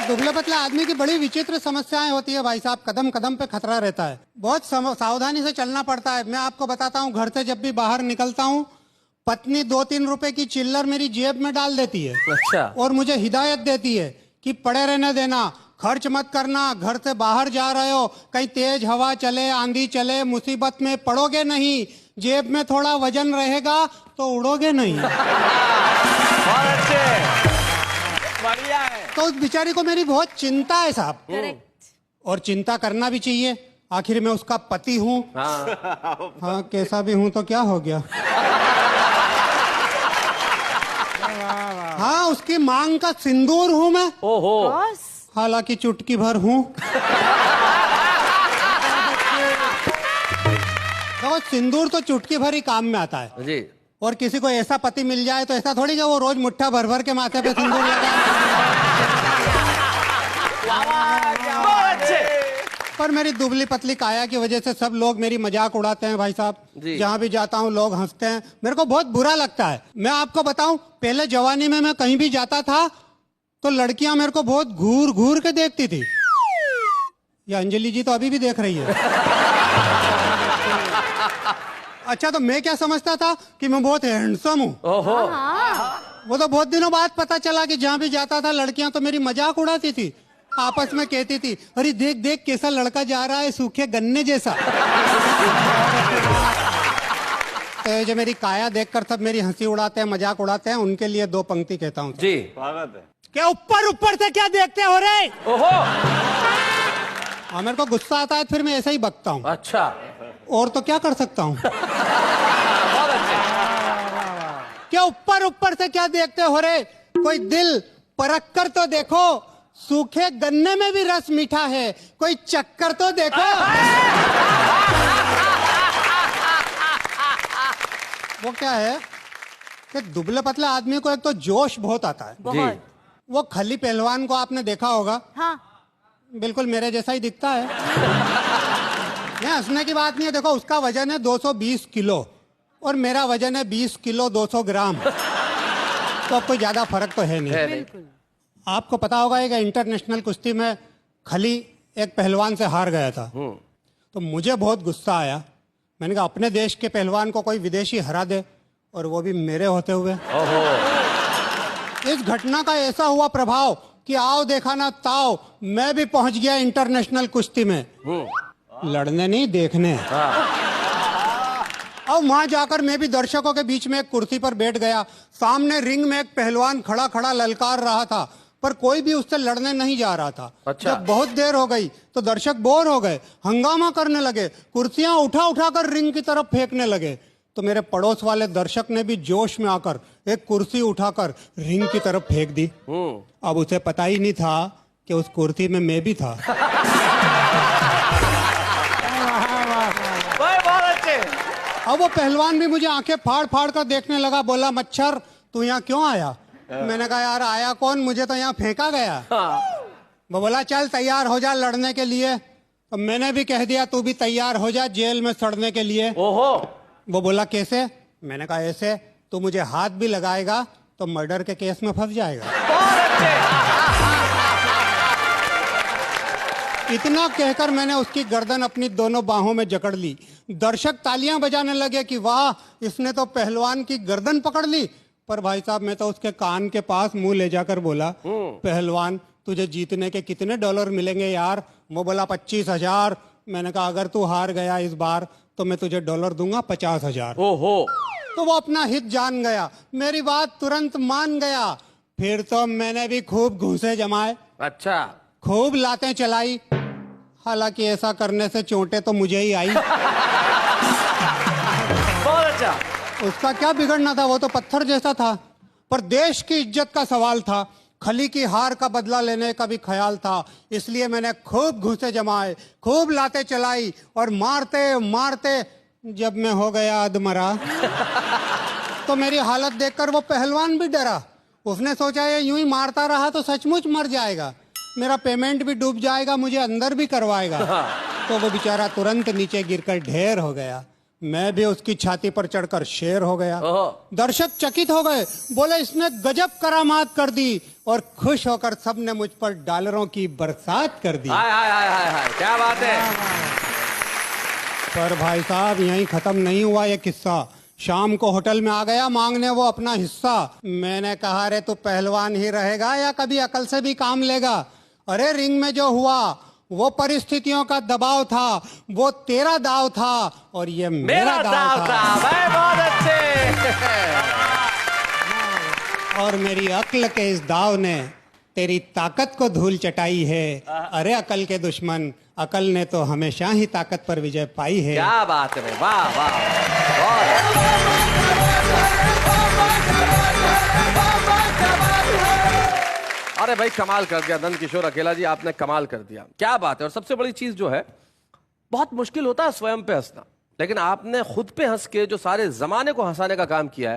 दुबले पतले आदमी की बड़ी विचित्र समस्याएं होती है भाई साहब, कदम कदम पे खतरा रहता है, बहुत सावधानी से चलना पड़ता है। मैं आपको बताता हूँ, घर से जब भी बाहर निकलता हूँ, पत्नी 2-3 रुपए की चिल्लर मेरी जेब में डाल देती है। अच्छा। और मुझे हिदायत देती है कि पड़े रहने देना, खर्च मत करना, घर से बाहर जा रहे हो, कहीं तेज हवा चले, आंधी चले, मुसीबत में पड़ोगे नहीं, जेब में थोड़ा वजन रहेगा तो उड़ोगे नहीं। बहुत अच्छे, बढ़िया है। तो उस बेचारी को मेरी बहुत चिंता है साहब। करेक्ट। और चिंता करना भी चाहिए, आखिर मैं उसका पति हूँ। हाँ, कैसा भी हूँ तो क्या हो गया। हाँ, उसकी मांग का सिंदूर हूँ मैं। ओहो। हालांकि चुटकी भर हूँ। देखो, सिंदूर तो चुटकी भर ही काम में आता है जी। और किसी को ऐसा पति मिल जाए तो ऐसा थोड़ी कि वो रोज मुट्ठा भर भर के माथे पे सिंदूर लगाए। पर मेरी दुबली पतली काया की वजह से सब लोग मेरी मजाक उड़ाते हैं भाई साहब। जहाँ भी जाता हूँ लोग हंसते हैं, मेरे को बहुत बुरा लगता है। मैं आपको बताऊं, पहले जवानी में मैं कहीं भी जाता था तो लड़कियां मेरे को बहुत घूर घूर के देखती थी। ये अंजलि जी तो अभी भी देख रही है। अच्छा, तो मैं क्या समझता था कि मैं बहुत हैंडसम हूँ। वो तो बहुत दिनों बाद पता चला कि जहाँ भी जाता था लड़कियां तो मेरी मजाक उड़ाती थी, आपस में कहती थी, अरे देख देख कैसा लड़का जा रहा है, सूखे गन्ने जैसा। तो जो मेरी काया देखकर सब मेरी हंसी उड़ाते हैं, मजाक उड़ाते हैं, उनके लिए 2 पंक्ति कहता हूँ जी। स्वागत है। क्या ऊपर ऊपर से क्या देखते हो रे? ओहो। हाँ, मेरे को गुस्सा आता है फिर मैं ऐसा ही बकता हूँ। अच्छा। और तो क्या कर सकता हूँ। क्या ऊपर ऊपर से क्या देखते हो रे? कोई दिल परख कर तो देखो, सूखे गन्ने में भी रस मीठा है, कोई चक्कर तो देखो। वो क्या है कि दुबले पतले आदमी को एक तो जोश बहुत आता है। बहुत। वो खली पहलवान को आपने देखा होगा, हाँ। बिल्कुल मेरे जैसा ही दिखता है। नहीं, हंसने की बात नहीं है। देखो, उसका वजन है 220 किलो और मेरा वजन है 20 किलो 200 ग्राम। तो अब कोई ज्यादा फर्क तो है नहीं। बिल्कुल। आपको पता होगा, एक इंटरनेशनल कुश्ती में खली एक पहलवान से हार गया था। तो मुझे बहुत गुस्सा आया। मैंने कहा, अपने देश के पहलवान को कोई विदेशी हरा दे, और वो भी मेरे होते हुए। इस घटना का ऐसा हुआ प्रभाव कि आओ देखा ना ताओ, मैं भी पहुंच गया इंटरनेशनल कुश्ती में। लड़ने नहीं, देखने। और वहां जाकर मैं भी दर्शकों के बीच में एक कुर्सी पर बैठ गया। सामने रिंग में एक पहलवान खड़ा खड़ा ललकार रहा था, पर कोई भी उससे लड़ने नहीं जा रहा था। अच्छा। जब बहुत देर हो गई तो दर्शक बोर हो गए, हंगामा करने लगे, कुर्सियां उठा उठा कर रिंग की तरफ फेंकने लगे। तो मेरे पड़ोस वाले दर्शक ने भी जोश में आकर एक कुर्सी उठाकर रिंग की तरफ फेंक दी। अब उसे पता ही नहीं था कि उस कुर्सी में मैं भी था। बहुत अच्छे। अब वो पहलवान भी मुझे आंखें फाड़ फाड़ कर देखने लगा, बोला, मच्छर तू यहाँ क्यों आया? मैंने कहा, यार आया कौन, मुझे तो यहाँ फेंका गया। वो बोला, चल तैयार हो जा लड़ने के लिए। तो मैंने भी कह दिया, तू भी तैयार हो जा जेल में सड़ने के लिए। ओहो। वो बोला, कैसे? मैंने कहा, ऐसे, तू मुझे हाथ भी लगाएगा तो मर्डर के केस में फंस जाएगा। इतना कहकर मैंने उसकी गर्दन अपनी दोनों बाहों में जकड़ ली। दर्शक तालियां बजाने लगे कि वाह, इसने तो पहलवान की गर्दन पकड़ ली। पर भाई साहब, मैं तो उसके कान के पास मुंह ले जाकर बोला, पहलवान तुझे जीतने के कितने डॉलर मिलेंगे यार? वो बोला, 25,000। मैंने कहा, अगर तू हार गया इस बार तो मैं तुझे डॉलर दूंगा 50,000। ओहो। तो वो अपना हित जान गया, मेरी बात तुरंत मान गया। फिर तो मैंने भी खूब घूंसे जमाए, अच्छा। खूब लातें चलाई। हालांकि ऐसा करने से चोटें तो मुझे ही आई। बहुत अच्छा। उसका क्या बिगड़ना था, वो तो पत्थर जैसा था। पर देश की इज्जत का सवाल था, खली की हार का बदला लेने का भी ख्याल था। इसलिए मैंने खूब घूंसे जमाए, खूब लातें चलाई, और मारते मारते जब मैं हो गया अधमरा तो मेरी हालत देखकर वो पहलवान भी डरा। उसने सोचा, ये यूं ही मारता रहा तो सचमुच मर जाएगा, मेरा पेमेंट भी डूब जाएगा, मुझे अंदर भी करवाएगा। तो वो बेचारा तुरंत नीचे गिरकर ढेर हो गया। मैं भी उसकी छाती पर चढ़कर शेर हो गया। दर्शक चकित हो गए, बोले, इसने गजब करामात कर दी। और खुश होकर सबने मुझ पर डॉलरों की बरसात कर दी। हाय हाय हाय हाय हाय, क्या बात है। पर भाई साहब यहीं खत्म नहीं हुआ ये किस्सा। शाम को होटल में आ गया मांगने वो अपना हिस्सा। मैंने कहा अरे तू पहलवान ही रहेगा या कभी अकल से भी काम लेगा। अरे रिंग में जो हुआ वो परिस्थितियों का दबाव था, वो तेरा दाव था और ये मेरा दाव था। भाई बहुत अच्छे। और मेरी अक्ल के इस दाव ने तेरी ताकत को धूल चटाई है। अरे अकल के दुश्मन, अकल ने तो हमेशा ही ताकत पर विजय पाई है। क्या बात है भाई, वाह वाह, बहुत। अरे भाई कमाल कर दिया नंद किशोर अकेला जी, आपने कमाल कर दिया, क्या बात है। और सबसे बड़ी चीज जो है, बहुत मुश्किल होता है स्वयं पे हंसना, लेकिन आपने खुद पे हंस के जो सारे जमाने को हंसाने का काम किया है।